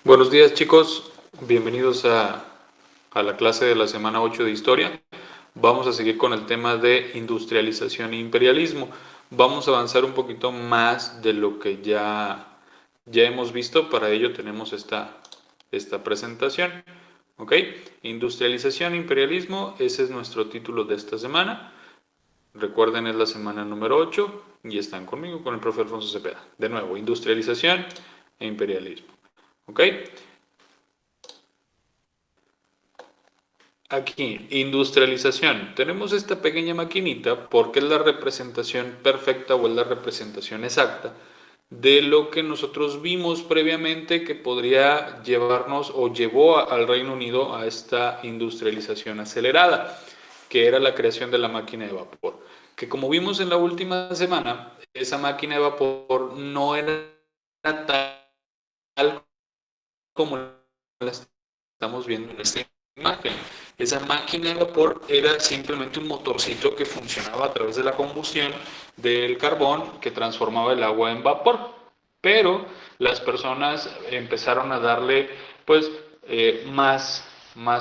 Buenos días, chicos, bienvenidos a la clase de la semana 8 de Historia. Vamos a seguir con el tema de industrialización e imperialismo. Vamos a avanzar un poquito más de lo que ya hemos visto. Para ello tenemos esta presentación. ¿Ok? Industrialización e imperialismo, ese es nuestro título de esta semana. Recuerden, es la semana número 8 y están conmigo, con el profe Alfonso Cepeda. De nuevo, industrialización e imperialismo. ¿Ok? Aquí, industrialización. Tenemos esta pequeña maquinita porque es la representación perfecta o es la representación exacta de lo que nosotros vimos previamente que podría llevarnos o llevó al Reino Unido a esta industrialización acelerada, que era la creación de la máquina de vapor. Que como vimos en la última semana, esa máquina de vapor no era tal como la estamos viendo en esta imagen. Esa máquina de vapor era simplemente un motorcito que funcionaba a través de la combustión del carbón que transformaba el agua en vapor. Pero las personas empezaron a darle pues más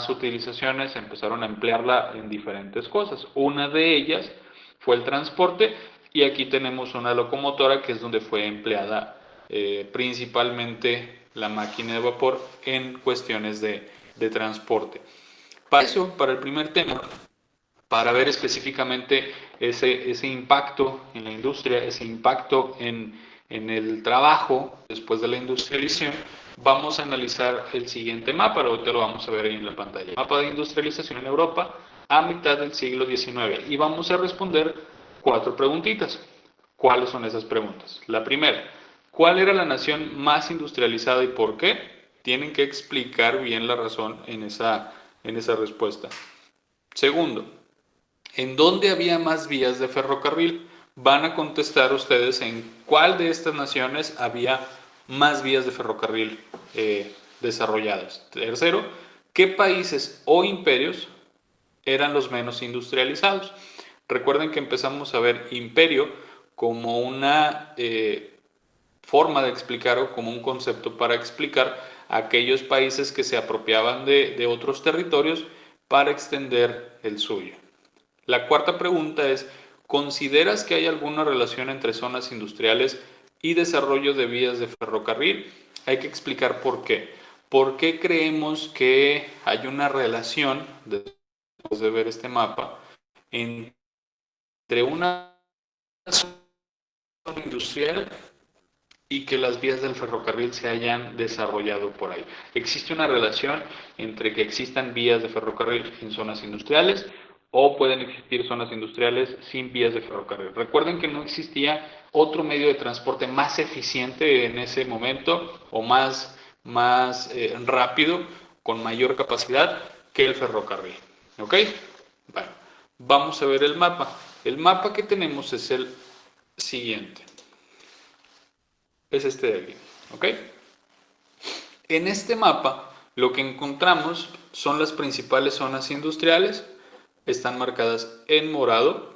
utilizaciones, empezaron a emplearla en diferentes cosas. Una de ellas fue el transporte y aquí tenemos una locomotora que es donde fue empleada principalmente la máquina de vapor en cuestiones de transporte. Para eso, para el primer tema, para ver específicamente ese impacto en la industria, ese impacto en el trabajo después de la industrialización, vamos a analizar el siguiente mapa, ahorita lo vamos a ver ahí en la pantalla. Mapa de industrialización en Europa a mitad del siglo XIX y vamos a responder 4 preguntitas. ¿Cuáles son esas preguntas? La primera, ¿cuál era la nación más industrializada y por qué? Tienen que explicar bien la razón en esa respuesta. Segundo, ¿en dónde había más vías de ferrocarril? Van a contestar ustedes en cuál de estas naciones había más vías de ferrocarril desarrolladas. Tercero, ¿qué países o imperios eran los menos industrializados? Recuerden que empezamos a ver imperio como una forma de explicar o como un concepto para explicar aquellos países que se apropiaban de otros territorios para extender el suyo. La cuarta pregunta es, ¿consideras que hay alguna relación entre zonas industriales y desarrollo de vías de ferrocarril? Hay que explicar por qué. ¿Por qué creemos que hay una relación, después de ver este mapa, entre una zona industrial y que las vías del ferrocarril se hayan desarrollado por ahí? ¿Existe una relación entre que existan vías de ferrocarril en zonas industriales o pueden existir zonas industriales sin vías de ferrocarril? Recuerden que no existía otro medio de transporte más eficiente en ese momento o más rápido, con mayor capacidad que el ferrocarril. ¿Ok? Bueno, vamos a ver el mapa. El mapa que tenemos es el siguiente. Es este de aquí. ¿Ok? En este mapa lo que encontramos son las principales zonas industriales. Están marcadas en morado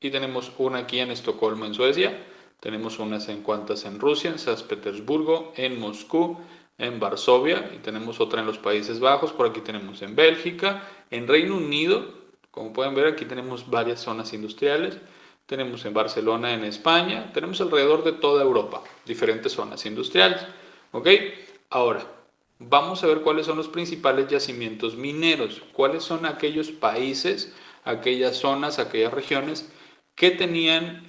y tenemos una aquí en Estocolmo, en Suecia. Tenemos unas en cuantas en Rusia, en San Petersburgo, en Moscú, en Varsovia y tenemos otra en los Países Bajos. Por aquí tenemos en Bélgica, en Reino Unido. Como pueden ver, aquí tenemos varias zonas industriales. Tenemos en Barcelona, en España. Tenemos alrededor de toda Europa diferentes zonas industriales. ¿Ok? Ahora, vamos a ver cuáles son los principales yacimientos mineros. ¿Cuáles son aquellos países, aquellas zonas, aquellas regiones que tenían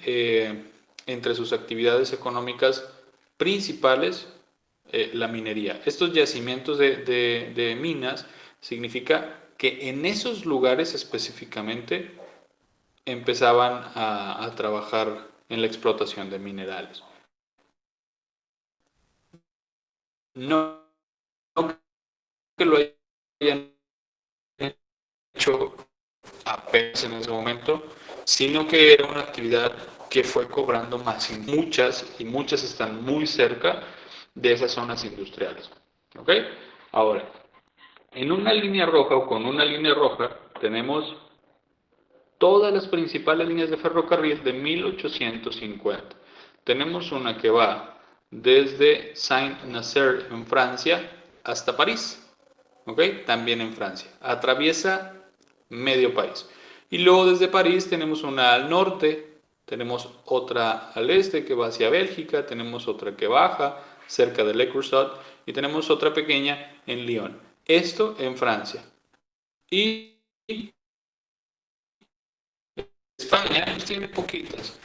entre sus actividades económicas principales la minería? Estos yacimientos de minas significa que en esos lugares específicamente empezaban a trabajar en la explotación de minerales. No, no que lo hayan hecho apenas en ese momento, sino que era una actividad que fue cobrando más y muchas están muy cerca de esas zonas industriales. ¿Ok? Ahora, en una línea roja o con una línea roja tenemos todas las principales líneas de ferrocarril de 1850. Tenemos una que va desde Saint-Nazaire en Francia hasta París, ¿ok? También en Francia. Atraviesa medio país. Y luego desde París tenemos una al norte, tenemos otra al este que va hacia Bélgica, tenemos otra que baja cerca de Le Creusot y tenemos otra pequeña en Lyon. Esto en Francia. Y España tiene poquitas.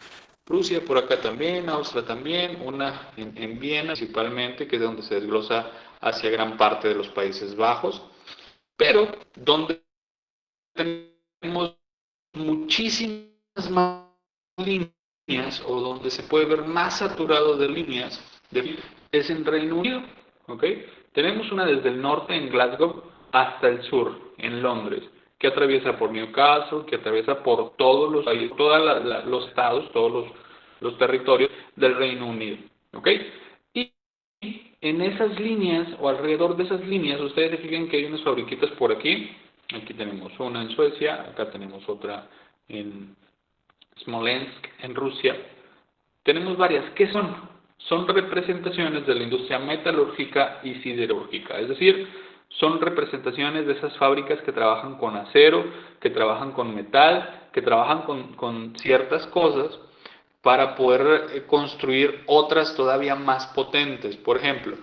Rusia por acá también, Austria también, una en Viena principalmente, que es donde se desglosa hacia gran parte de los Países Bajos, pero donde tenemos muchísimas más líneas o donde se puede ver más saturado de líneas es en Reino Unido, ¿ok? Tenemos una desde el norte en Glasgow hasta el sur en Londres, que atraviesa por Newcastle, que atraviesa por todos los países, todos los estados, todos los territorios del Reino Unido, ¿ok? Y en esas líneas o alrededor de esas líneas, ustedes se fijan que hay unas fabriquitas por aquí. Aquí tenemos una en Suecia, acá tenemos otra en Smolensk, en Rusia. Tenemos varias. ¿Qué son? Son representaciones de la industria metalúrgica y siderúrgica. Es decir, son representaciones de esas fábricas que trabajan con acero, que trabajan con metal, que trabajan con ciertas cosas para poder construir otras todavía más potentes. Por ejemplo,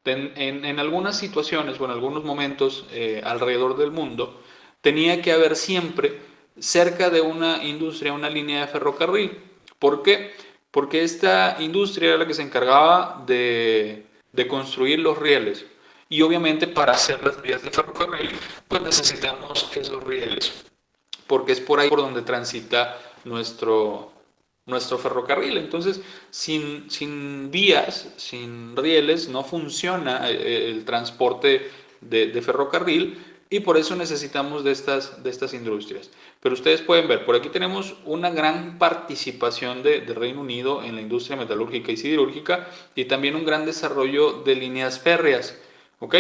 en algunas situaciones o en algunos momentos alrededor del mundo, tenía que haber siempre cerca de una industria una línea de ferrocarril. ¿Por qué? Porque esta industria era la que se encargaba de construir los rieles. Y obviamente para hacer las vías de ferrocarril, pues necesitamos esos rieles, porque es por ahí por donde transita nuestro ferrocarril. Entonces, sin vías, sin rieles, no funciona el transporte de ferrocarril y por eso necesitamos de estas industrias. Pero ustedes pueden ver, por aquí tenemos una gran participación de Reino Unido en la industria metalúrgica y siderúrgica y también un gran desarrollo de líneas férreas. ¿Ok?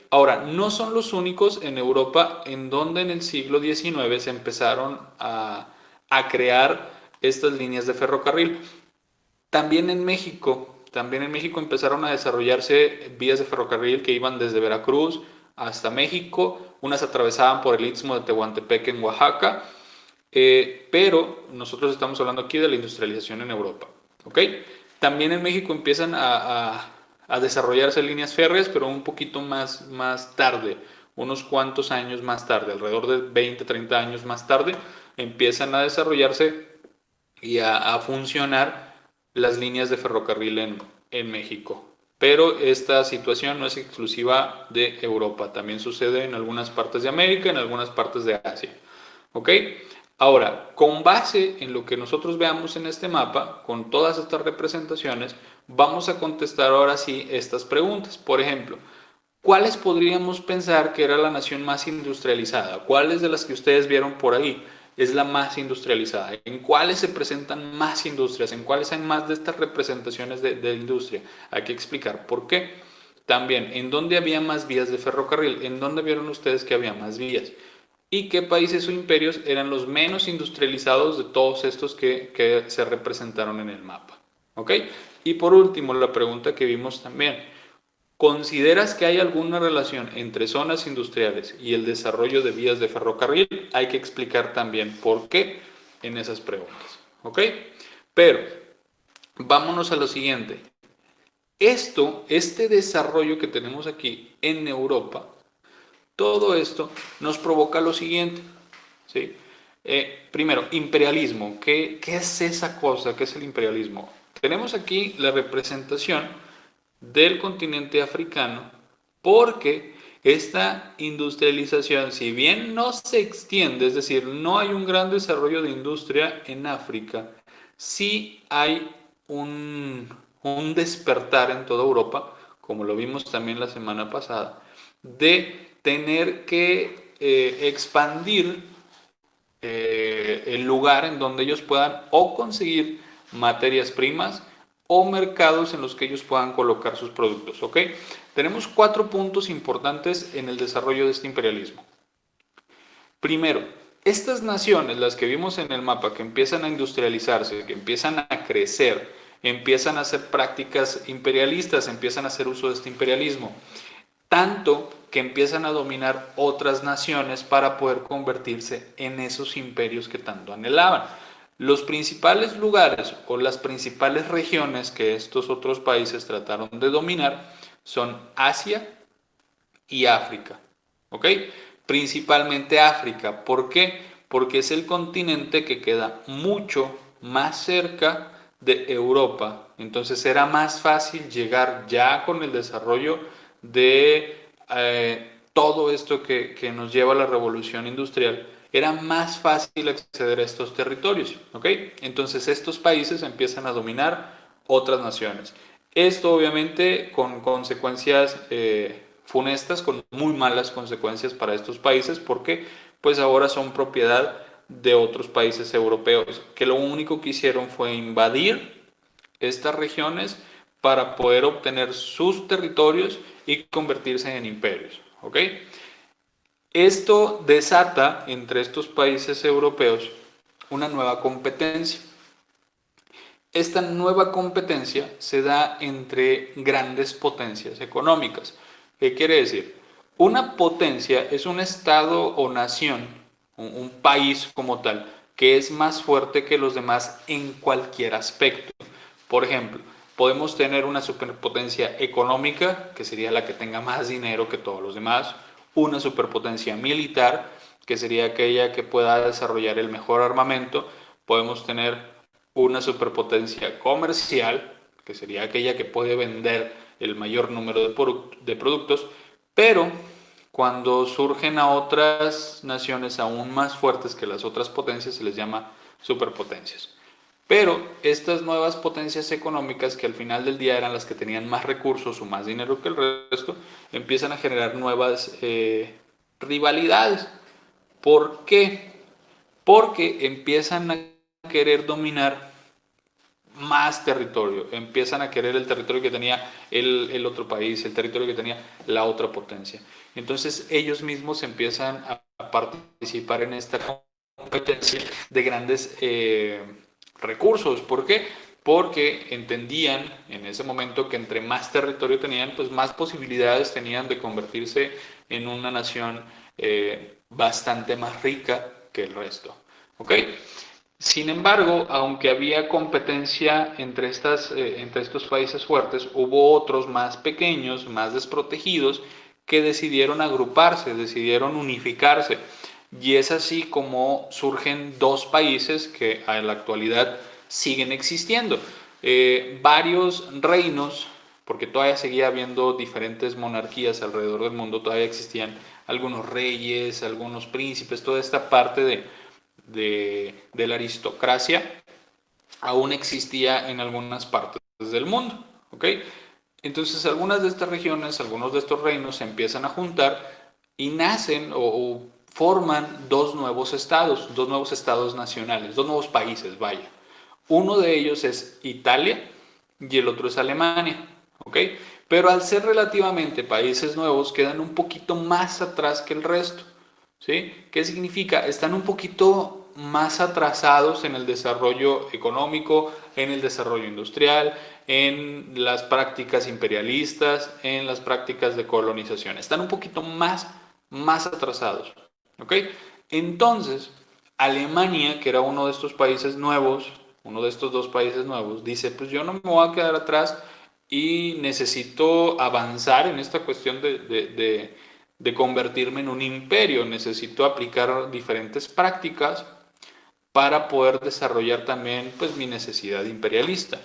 Ahora, no son los únicos en Europa en donde en el siglo XIX se empezaron a crear estas líneas de ferrocarril. También en México empezaron a desarrollarse vías de ferrocarril que iban desde Veracruz hasta México, unas atravesaban por el Istmo de Tehuantepec en Oaxaca, pero nosotros estamos hablando aquí de la industrialización en Europa, ¿ok? También en México empiezan a desarrollarse líneas férreas, pero un poquito más tarde, unos cuantos años más tarde, alrededor de 20, 30 años más tarde, empiezan a desarrollarse y a funcionar las líneas de ferrocarril en México. Pero esta situación no es exclusiva de Europa, también sucede en algunas partes de América, en algunas partes de Asia. ¿Ok? Ahora, con base en lo que nosotros veamos en este mapa, con todas estas representaciones, vamos a contestar ahora sí estas preguntas. Por ejemplo, ¿cuáles podríamos pensar que era la nación más industrializada? ¿Cuáles de las que ustedes vieron por ahí es la más industrializada? ¿En cuáles se presentan más industrias? ¿En cuáles hay más de estas representaciones de industria? Hay que explicar por qué. También, ¿en dónde había más vías de ferrocarril? ¿En dónde vieron ustedes que había más vías? ¿Y qué países o imperios eran los menos industrializados de todos estos que se representaron en el mapa? ¿Ok? Y por último, la pregunta que vimos también. ¿Consideras que hay alguna relación entre zonas industriales y el desarrollo de vías de ferrocarril? Hay que explicar también por qué en esas preguntas. ¿Ok? Pero vámonos a lo siguiente. Este desarrollo que tenemos aquí en Europa, todo esto nos provoca lo siguiente. ¿Sí? Primero, imperialismo. ¿Qué es esa cosa? ¿Qué es el imperialismo? Tenemos aquí la representación del continente africano, porque esta industrialización, si bien no se extiende, es decir, no hay un gran desarrollo de industria en África, sí hay un despertar en toda Europa, como lo vimos también la semana pasada, de tener que expandir el lugar en donde ellos puedan o conseguir materias primas o mercados en los que ellos puedan colocar sus productos, ¿ok? Tenemos 4 puntos importantes en el desarrollo de este imperialismo. Primero, Estas naciones, las que vimos en el mapa, que empiezan a industrializarse, que empiezan a crecer, empiezan a hacer prácticas imperialistas, empiezan a hacer uso de este imperialismo, tanto que empiezan a dominar otras naciones para poder convertirse en esos imperios que tanto anhelaban. Los principales lugares o las principales regiones que estos otros países trataron de dominar son Asia y África, ¿ok? Principalmente África. ¿Por qué? Porque es el continente que queda mucho más cerca de Europa. Entonces era más fácil llegar ya con el desarrollo de todo esto que nos lleva a la revolución industrial. Era más fácil acceder a estos territorios, ¿ok? Entonces estos países empiezan a dominar otras naciones. Esto obviamente con consecuencias funestas, con muy malas consecuencias para estos países, porque pues ahora son propiedad de otros países europeos, que lo único que hicieron fue invadir estas regiones para poder obtener sus territorios y convertirse en imperios, ¿ok? Esto desata entre estos países europeos una nueva competencia. Esta nueva competencia se da entre grandes potencias económicas. ¿Qué quiere decir? Una potencia es un estado o nación, un país como tal, que es más fuerte que los demás en cualquier aspecto. Por ejemplo, podemos tener una superpotencia económica, que sería la que tenga más dinero que todos los demás, una superpotencia militar, que sería aquella que pueda desarrollar el mejor armamento. Podemos tener una superpotencia comercial, que sería aquella que puede vender el mayor número de productos, pero cuando surgen a otras naciones aún más fuertes que las otras potencias se les llama superpotencias. Pero estas nuevas potencias económicas, que al final del día eran las que tenían más recursos o más dinero que el resto, empiezan a generar nuevas rivalidades. ¿Por qué? Porque empiezan a querer dominar más territorio, empiezan a querer el territorio que tenía el otro país, el territorio que tenía la otra potencia. Entonces ellos mismos empiezan a participar en esta competencia de grandes recursos. ¿Por qué? Porque entendían en ese momento que entre más territorio tenían, pues más posibilidades tenían de convertirse en una nación bastante más rica que el resto. ¿Ok? Sin embargo, aunque había competencia entre estos países fuertes, hubo otros más pequeños, más desprotegidos, que decidieron agruparse, decidieron unificarse. Y es así como surgen dos países que en la actualidad siguen existiendo. Varios reinos, porque todavía seguía habiendo diferentes monarquías alrededor del mundo, todavía existían algunos reyes, algunos príncipes, toda esta parte de la aristocracia aún existía en algunas partes del mundo, ¿ok? Entonces algunas de estas regiones, algunos de estos reinos se empiezan a juntar y nacen o forman dos nuevos estados nacionales, dos nuevos países, vaya. Uno de ellos es Italia y el otro es Alemania, ¿ok? Pero al ser relativamente países nuevos, quedan un poquito más atrás que el resto, ¿sí? ¿Qué significa? Están un poquito más atrasados en el desarrollo económico, en el desarrollo industrial, en las prácticas imperialistas, en las prácticas de colonización. Están un poquito más atrasados, ¿ok? Entonces, Alemania, que era uno de estos países nuevos, uno de estos dos países nuevos, dice, pues yo no me voy a quedar atrás y necesito avanzar en esta cuestión de convertirme en un imperio, necesito aplicar diferentes prácticas para poder desarrollar también pues mi necesidad imperialista.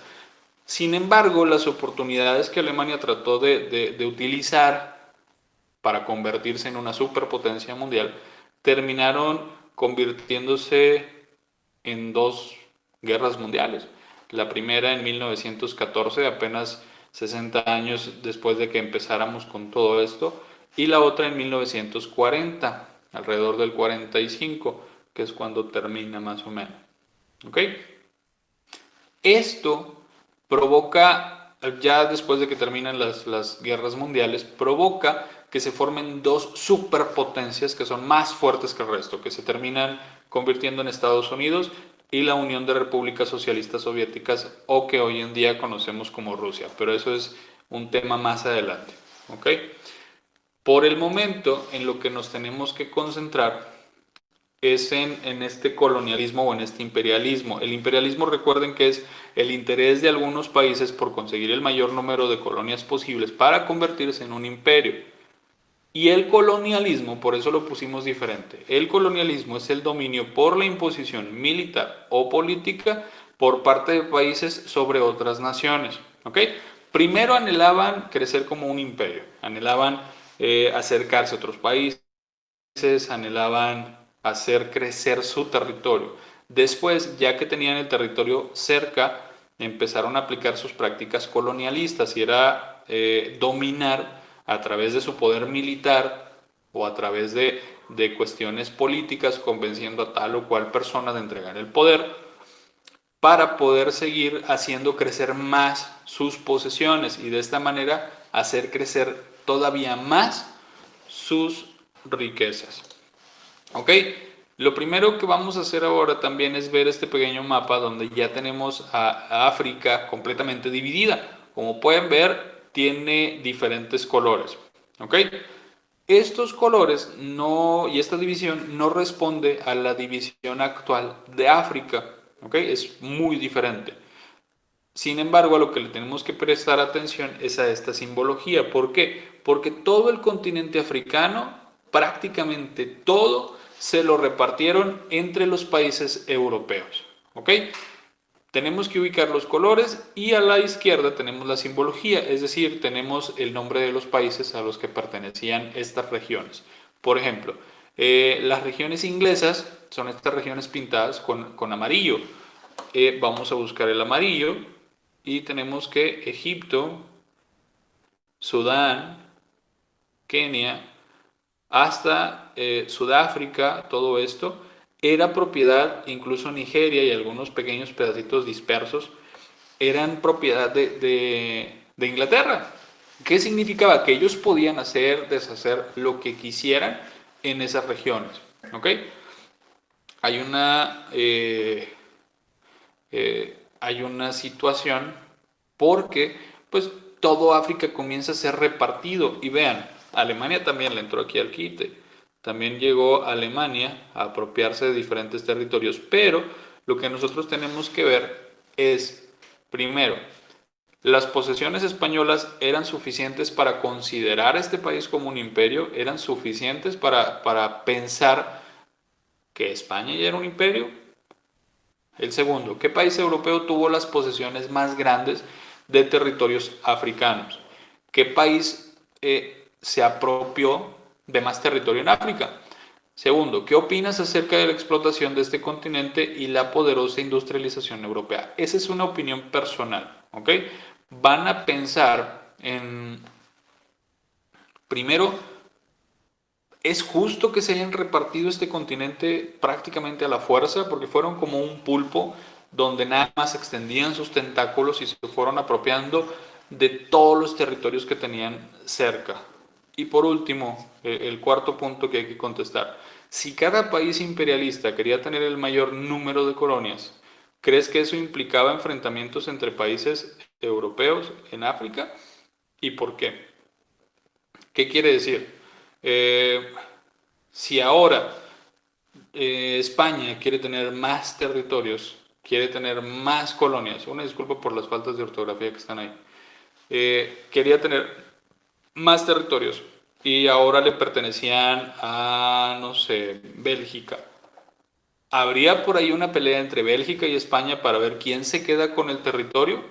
Sin embargo, las oportunidades que Alemania trató de utilizar para convertirse en una superpotencia mundial terminaron convirtiéndose en dos guerras mundiales. La primera en 1914, apenas 60 años después de que empezáramos con todo esto, y la otra en 1940, alrededor del 45, que es cuando termina más o menos. ¿Ok? Esto provoca, ya después de que terminan las guerras mundiales, provoca que se formen dos superpotencias que son más fuertes que el resto, que se terminan convirtiendo en Estados Unidos y la Unión de Repúblicas Socialistas Soviéticas, o que hoy en día conocemos como Rusia, pero eso es un tema más adelante, ¿ok? Por el momento, en lo que nos tenemos que concentrar es en este colonialismo o en este imperialismo. El imperialismo, recuerden que es el interés de algunos países por conseguir el mayor número de colonias posibles para convertirse en un imperio. Y el colonialismo, por eso lo pusimos diferente, el colonialismo es el dominio por la imposición militar o política por parte de países sobre otras naciones. ¿Ok? Primero anhelaban crecer como un imperio, anhelaban acercarse a otros países, anhelaban hacer crecer su territorio. Después, ya que tenían el territorio cerca, empezaron a aplicar sus prácticas colonialistas y era dominar a través de su poder militar o a través de cuestiones políticas, convenciendo a tal o cual persona de entregar el poder para poder seguir haciendo crecer más sus posesiones y de esta manera hacer crecer todavía más sus riquezas. ¿Ok? Lo primero que vamos a hacer ahora también es ver este pequeño mapa donde ya tenemos a África completamente dividida. Como pueden ver, tiene diferentes colores. ¿Ok? Estos colores no, y esta división no responde a la división actual de África. ¿Ok? Es muy diferente. Sin embargo, a lo que le tenemos que prestar atención es a esta simbología. ¿Por qué? Porque todo el continente africano, prácticamente todo, se lo repartieron entre los países europeos. ¿Ok? Tenemos que ubicar los colores y a la izquierda tenemos la simbología, es decir, tenemos el nombre de los países a los que pertenecían estas regiones. Por ejemplo, las regiones inglesas son estas regiones pintadas con amarillo. Vamos a buscar el amarillo y tenemos que Egipto, Sudán, Kenia, hasta Sudáfrica, todo esto era propiedad, incluso Nigeria y algunos pequeños pedacitos dispersos, eran propiedad de Inglaterra. ¿Qué significaba? Que ellos podían hacer, deshacer lo que quisieran en esas regiones. ¿Ok? Hay hay una situación porque pues todo África comienza a ser repartido y vean, Alemania también le entró aquí al quite, también llegó a Alemania a apropiarse de diferentes territorios, pero lo que nosotros tenemos que ver es, primero, las posesiones españolas eran suficientes para considerar este país como un imperio, eran suficientes para pensar que España ya era un imperio. El segundo, ¿qué país europeo tuvo las posesiones más grandes de territorios africanos? ¿Qué país se apropió de más territorio en África? Segundo, ¿qué opinas acerca de la explotación de este continente y la poderosa industrialización europea? Esa es una opinión personal, ¿ok? Van a pensar en, primero, ¿es justo que se hayan repartido este continente prácticamente a la fuerza? Porque fueron como un pulpo donde nada más extendían sus tentáculos y se fueron apropiando de todos los territorios que tenían cerca. Y por último, el cuarto punto que hay que contestar. Si cada país imperialista quería tener el mayor número de colonias, ¿crees que eso implicaba enfrentamientos entre países europeos en África? ¿Y por qué? ¿Qué quiere decir? Eh, si ahora España quiere tener más territorios, quiere tener más colonias, una disculpa por las faltas de ortografía que están ahí, quería tener más territorios y ahora le pertenecían a, no sé, Bélgica. ¿Habría por ahí una pelea entre Bélgica y España para ver quién se queda con el territorio?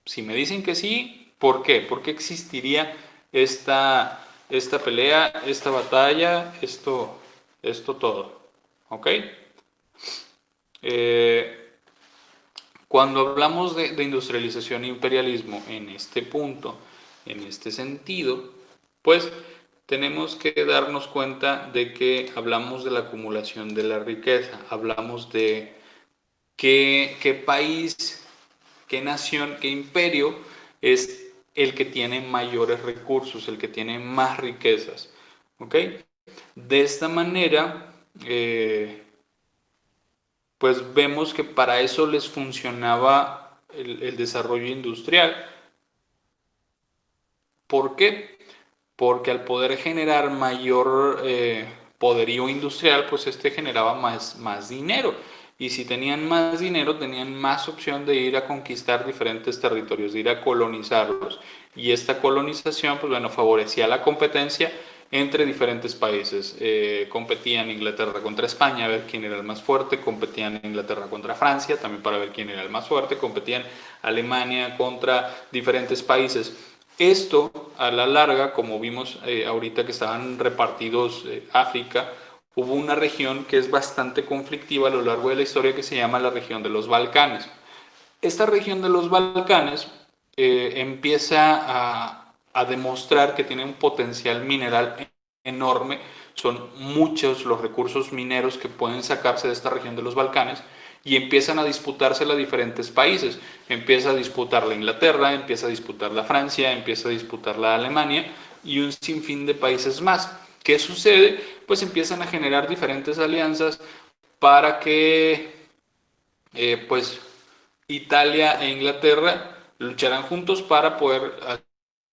Si me dicen que sí, ¿por qué? ¿Por qué existiría esta pelea, esta batalla, esto todo? ¿Ok? Eh, Cuando hablamos de industrialización e imperialismo en este punto, en este sentido, pues tenemos que darnos cuenta de que hablamos de la acumulación de la riqueza, hablamos de qué país, qué nación, qué imperio es el que tiene mayores recursos, el que tiene más riquezas. ¿Ok? De esta manera, pues vemos que para eso les funcionaba el desarrollo industrial. ¿Por qué? Porque al poder generar mayor poderío industrial, pues este generaba más dinero. Y si tenían más dinero, tenían más opción de ir a conquistar diferentes territorios, de ir a colonizarlos. Y esta colonización, pues bueno, favorecía la competencia entre diferentes países. Competían Inglaterra contra España a ver quién era el más fuerte, competían Inglaterra contra Francia también para ver quién era el más fuerte, competían Alemania contra diferentes países. Esto, a la larga, como vimos ahorita que estaban repartidos África, hubo una región que es bastante conflictiva a lo largo de la historia que se llama la región de los Balcanes. Esta región de los Balcanes empieza a demostrar que tiene un potencial mineral enorme. Son muchos los recursos mineros que pueden sacarse de esta región de los Balcanes y empiezan a disputársela a diferentes países. Empieza a disputarla Inglaterra, empieza a disputarla Francia, empieza a disputarla Alemania y un sinfín de países más. ¿Qué sucede? Pues empiezan a generar diferentes alianzas para que pues Italia e Inglaterra lucharán juntos para poder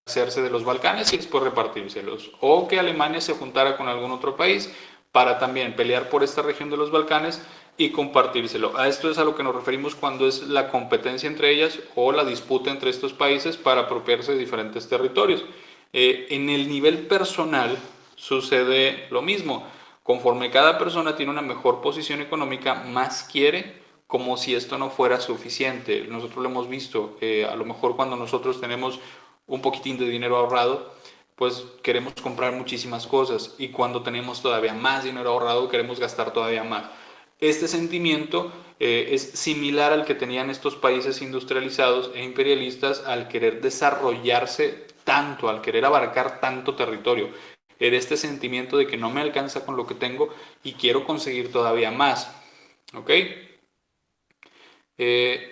hacerse de los Balcanes y después repartírselos. O que Alemania se juntara con algún otro país para también pelear por esta región de los Balcanes y compartírselo. A esto es a lo que nos referimos cuando es la competencia entre ellas o la disputa entre estos países para apropiarse de diferentes territorios. En el nivel personal sucede lo mismo. Conforme cada persona tiene una mejor posición económica, más quiere, como si esto no fuera suficiente. Nosotros lo hemos visto, a lo mejor cuando nosotros tenemos un poquitín de dinero ahorrado, pues queremos comprar muchísimas cosas y cuando tenemos todavía más dinero ahorrado queremos gastar todavía más. Este sentimiento es similar al que tenían estos países industrializados e imperialistas al querer desarrollarse tanto, al querer abarcar tanto territorio. Era este sentimiento de que no me alcanza con lo que tengo y quiero conseguir todavía más. ¿Ok? Eh,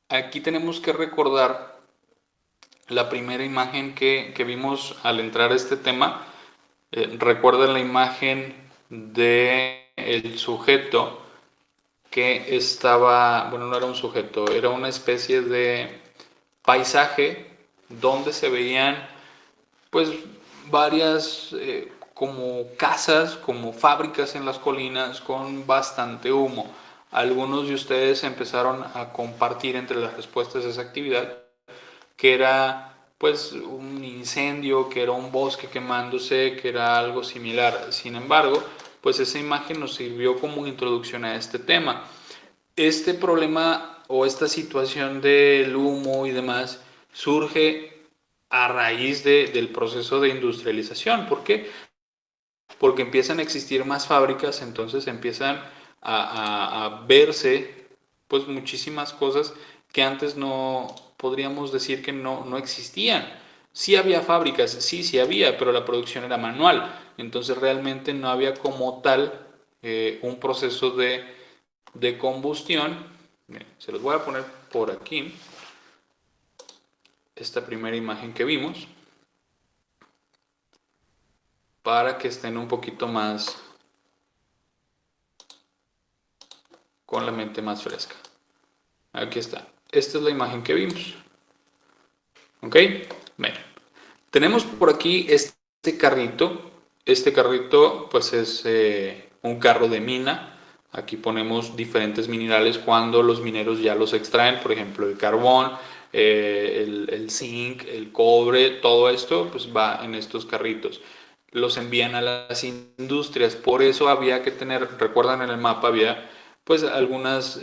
Aquí tenemos que recordar la primera imagen que vimos al entrar a este tema. Recuerden la imagen del sujeto que estaba, bueno, no era un sujeto, era una especie de paisaje donde se veían pues varias como casas, como fábricas en las colinas con bastante humo. Algunos de ustedes empezaron a compartir entre las respuestas de esa actividad que era pues un incendio, que era un bosque quemándose, que era algo similar. Sin embargo, pues esa imagen nos sirvió como introducción a este tema. Este problema o esta situación del humo y demás surge a raíz del proceso de industrialización. ¿Por qué? Porque empiezan a existir más fábricas, entonces empiezan a verse pues muchísimas cosas que antes no podríamos decir que no existían. Sí había fábricas, sí había, pero la producción era manual, entonces realmente no había como tal un proceso de combustión. Se los voy a poner por aquí, esta primera imagen que vimos, para que estén un poquito más con la mente más fresca. Aquí está. Esta es la imagen que vimos. ¿Ok? Bueno, tenemos por aquí este carrito. Este carrito pues es un carro de mina. Aquí ponemos diferentes minerales cuando los mineros ya los extraen. Por ejemplo, el carbón, el zinc, el cobre, todo esto pues va en estos carritos. Los envían a las industrias. Por eso había que tener, recuerdan en el mapa, había pues algunas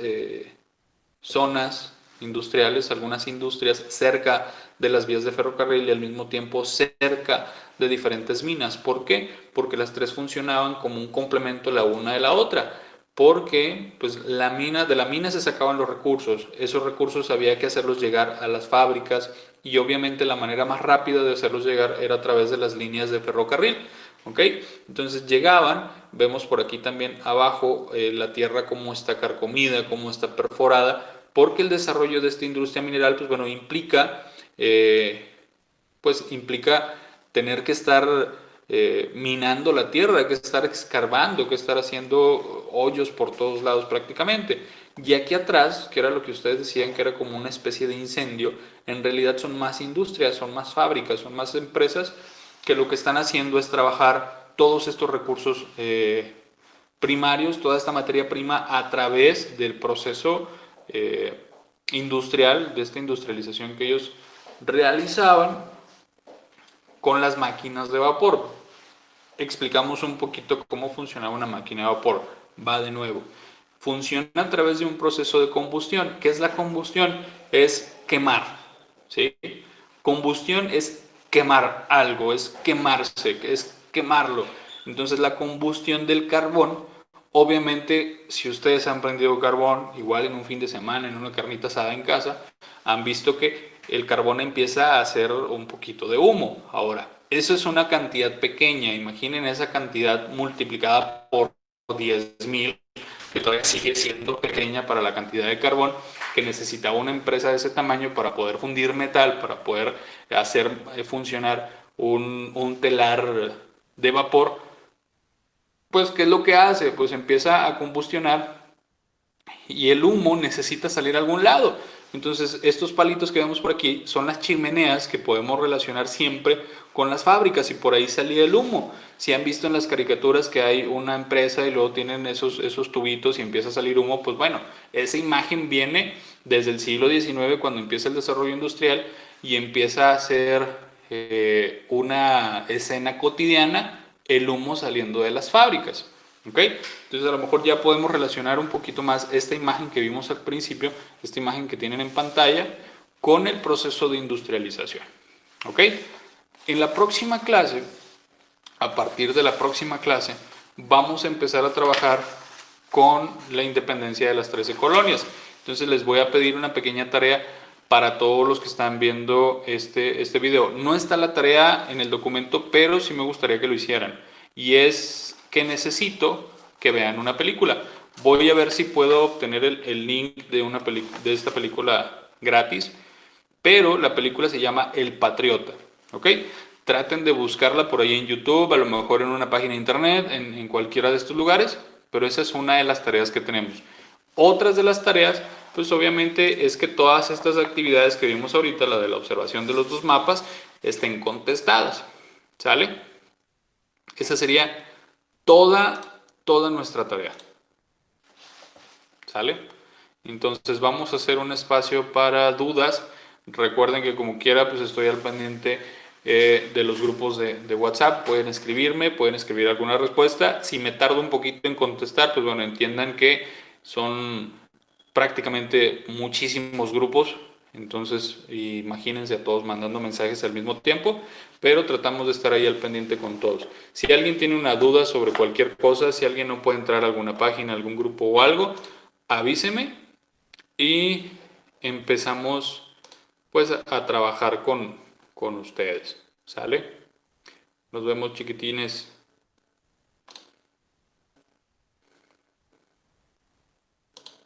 zonas industriales, algunas industrias cerca de las vías de ferrocarril y al mismo tiempo cerca de diferentes minas. ¿Por qué? Porque las tres funcionaban como un complemento la una de la otra. Porque pues, de la mina se sacaban los recursos, esos recursos había que hacerlos llegar a las fábricas y obviamente la manera más rápida de hacerlos llegar era a través de las líneas de ferrocarril. ¿ok? Entonces llegaban, vemos por aquí también abajo la tierra cómo está carcomida, cómo está perforada, porque el desarrollo de esta industria mineral, pues bueno, implica tener que estar minando la tierra, que estar escarbando, que estar haciendo hoyos por todos lados prácticamente. Y aquí atrás, que era lo que ustedes decían que era como una especie de incendio, en realidad son más industrias, son más fábricas, son más empresas que lo que están haciendo es trabajar todos estos recursos primarios, toda esta materia prima a través del proceso eh, industrial, de esta industrialización que ellos realizaban con las máquinas de vapor. Explicamos un poquito cómo funcionaba una máquina de vapor. Va de nuevo. Funciona a través de un proceso de combustión. ¿Qué es la combustión? Es quemar. ¿Sí? Combustión es quemar algo, es quemarse, es quemarlo. Entonces la combustión del carbón, obviamente, si ustedes han prendido carbón, igual en un fin de semana, en una carnita asada en casa, han visto que el carbón empieza a hacer un poquito de humo. Ahora, eso es una cantidad pequeña, imaginen esa cantidad multiplicada por 10.000, que todavía sigue siendo pequeña para la cantidad de carbón que necesitaba una empresa de ese tamaño para poder fundir metal, para poder hacer funcionar un telar de vapor. Pues, ¿qué es lo que hace? Pues empieza a combustionar y el humo necesita salir a algún lado. Entonces, estos palitos que vemos por aquí son las chimeneas que podemos relacionar siempre con las fábricas y por ahí salía el humo. Si han visto en las caricaturas que hay una empresa y luego tienen esos tubitos y empieza a salir humo, pues bueno, esa imagen viene desde el siglo XIX cuando empieza el desarrollo industrial y empieza a ser una escena cotidiana el humo saliendo de las fábricas. ¿Ok? Entonces a lo mejor ya podemos relacionar un poquito más esta imagen que vimos al principio, esta imagen que tienen en pantalla, con el proceso de industrialización. ¿Ok? En la próxima clase, a partir de la próxima clase, vamos a empezar a trabajar con la independencia de las 13 colonias. Entonces les voy a pedir una pequeña tarea para todos los que están viendo este video. No está la tarea en el documento, pero sí me gustaría que lo hicieran. Y es que necesito que vean una película. Voy a ver si puedo obtener el link de esta película gratis, pero la película se llama El Patriota, ¿ok? Traten de buscarla por ahí en YouTube, a lo mejor en una página de internet, en cualquiera de estos lugares, pero esa es una de las tareas que tenemos. Otras de las tareas, pues obviamente es que todas estas actividades que vimos ahorita, la de la observación de los dos mapas, estén contestadas, ¿sale? Esa sería toda nuestra tarea, ¿sale? Entonces vamos a hacer un espacio para dudas. Recuerden que como quiera, pues estoy al pendiente de los grupos de WhatsApp. Pueden escribirme, pueden escribir alguna respuesta. Si me tardo un poquito en contestar, pues bueno, entiendan que son prácticamente muchísimos grupos. Entonces, imagínense a todos mandando mensajes al mismo tiempo, pero tratamos de estar ahí al pendiente con todos. Si alguien tiene una duda sobre cualquier cosa, si alguien no puede entrar a alguna página, algún grupo o algo, avíseme y empezamos pues a trabajar con ustedes. ¿Sale? Nos vemos, chiquitines.